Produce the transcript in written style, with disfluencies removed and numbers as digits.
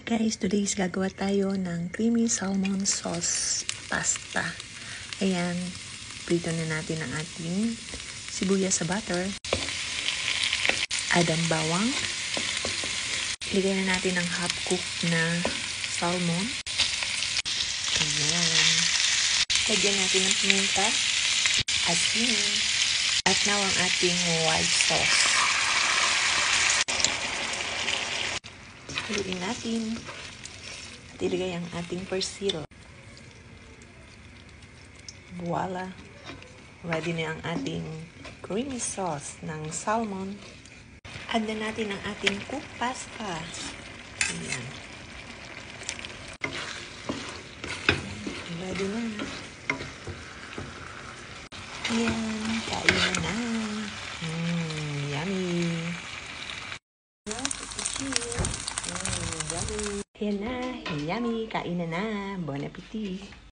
Guys, today's gagawa tayo ng creamy salmon sauce pasta. Ayan, prito na natin ang ating sibuyas sa butter. Add ang bawang. Lagay na natin ang half cook na salmon. Ayan. Lagyan natin ng paminta, asin, at now ang ating white sauce. Haluin natin at ilagay ang ating persil. Voila! Ready na ang ating creamy sauce ng salmon. Add na natin ang ating cooked pasta. Ayan. Ready na. Ayan, kain na. Yummy! Ayan na, yummy, kain na. Bon appetit!